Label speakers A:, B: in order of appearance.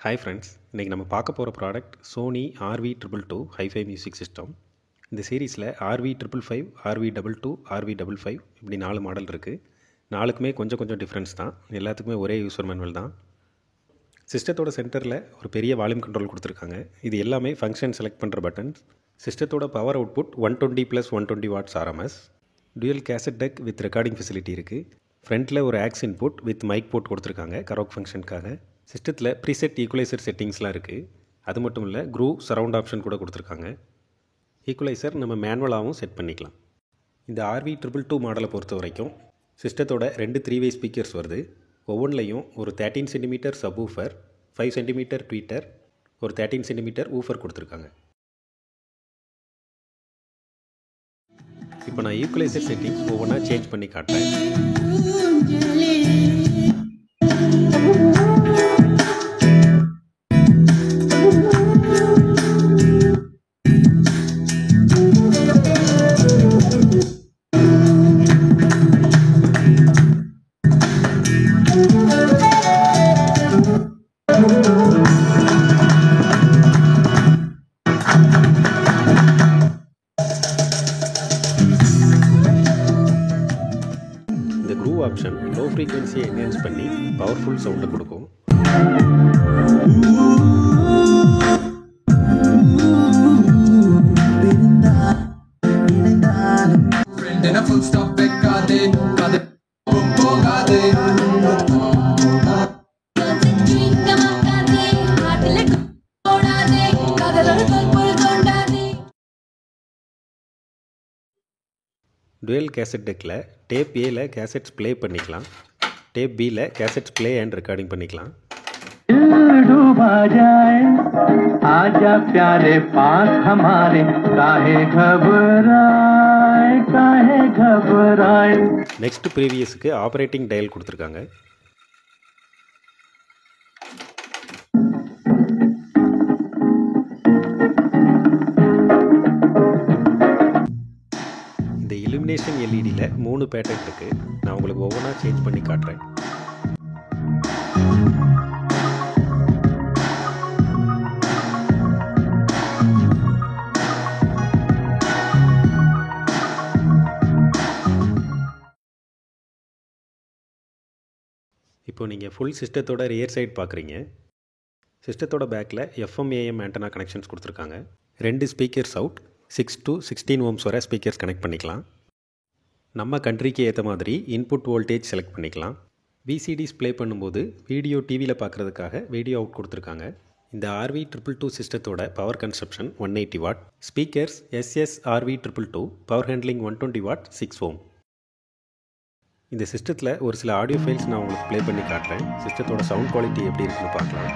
A: Hi friends, இன்றைக்கி நம்ம பார்க்க போகிற product Sony RV222 hi-fi music system. இந்த சீரீஸில் RV555, RV22, RV55 இப்படி 4 மாடல் இருக்குது. 4க்குமே கொஞ்சம் டிஃப்ரென்ஸ் தான். எல்லாத்துக்குமே ஒரே யூசர் மேனுவல் தான். சிஸ்டத்தோட சென்டரில் ஒரு பெரிய வால்யூம் கண்ட்ரோல் கொடுத்துருக்காங்க. இது எல்லாமே ஃபங்க்ஷன் செலக்ட் பண்ணுற பட்டன்ஸ். சிஸ்டத்தோட power output 120 + 120 watts RMS. Dual cassette deck with recording facility இருக்குது. ஃப்ரண்ட்டில் ஒரு aux input with mic port கொடுத்துருக்காங்க கரோக் ஃபங்க்ஷனுக்காக. சிஸ்டத்தில் ப்ரீசெட் ஈக்குவலைசர் செட்டிங்ஸ்லாம் இருக்குது. அது மட்டும் இல்லை, க்ரூ சரவுண்ட் ஆப்ஷன் கூட கொடுத்துருக்காங்க. ஈக்குவலைசர் நம்ம மேனுவலாகவும் செட் பண்ணிக்கலாம். இந்த RV222 மாடலை பொறுத்த வரைக்கும் சிஸ்டத்தோட 2 3-வே ஸ்பீக்கர்ஸ் வருது. ஒவ்வொன்றிலையும் ஒரு 13 சென்டிமீட்டர் சப்வூஃபர், 5 சென்டிமீட்டர் ட்வீட்டர், ஒரு 13 சென்டிமீட்டர் ஊஃபர் கொடுத்துருக்காங்க. இப்போ நான் ஈக்குவலைசர் செட்டிங்ஸ் ஒவ்வொன்றா சேஞ்ச் பண்ணி காட்டுறேன். இந்த க்ரூ ஆப்ஷன் லோ ஃப்ரீக்வன்சியை என்ஹான்ஸ் பண்ணி பவர்ஃபுல் சவுண்டை கொடுக்கும். டுவெல் கேசட் டெக்கில் டேப் ஏல கேசட்ஸ் ப்ளே பண்ணிக்கலாம். டேப் பியில் கேசட்ஸ் ப்ளே அண்ட் ரெக்கார்டிங் பண்ணிக்கலாம். நெக்ஸ்ட் ப்ரீவியஸுக்கு ஆப்ரேட்டிங் டயல் கொடுத்துருக்காங்க. இந்த இலுமினேஷன் எல்இடியில் 3 பேட்டர்ன் இருக்குது. நான் உங்களுக்கு ஒவ்வொன்றா சேஞ்ச் பண்ணி காட்டுறேன். இப்போ நீங்கள் ஃபுல் சிஸ்டத்தோட ரியர் சைட் பார்க்குறீங்க. சிஸ்டத்தோட பேக்கில் FM AM ஆண்டனா கனெக்ஷன்ஸ் கொடுத்துருக்காங்க. 2 ஸ்பீக்கர்ஸ் அவுட், 6 to 16 ohms வரை ஸ்பீக்கர்ஸ் கனெக்ட் பண்ணிக்கலாம். நம்ம கண்ட்ரிக்கு ஏற்ற மாதிரி இன்புட் வோல்டேஜ் செலக்ட் பண்ணிக்கலாம். VCDs ப்ளே பண்ணும்போது வீடியோ டிவியில் பார்க்குறதுக்காக வீடியோ அவுட் கொடுத்துருக்காங்க. இந்த RV222 சிஸ்டத்தோட power consumption 180 watt. Speakers SS RV222, power handling 120 watt, 6 ohm. இந்த சிஸ்டத்தில் ஒரு சில ஆடியோ ஃபைல்ஸ் நான் உங்களுக்கு ப்ளே பண்ணி காட்டுறேன். சிஸ்டத்தோட சவுண்ட் குவாலிட்டி எப்படி இருக்குன்னு பார்க்கலாம்.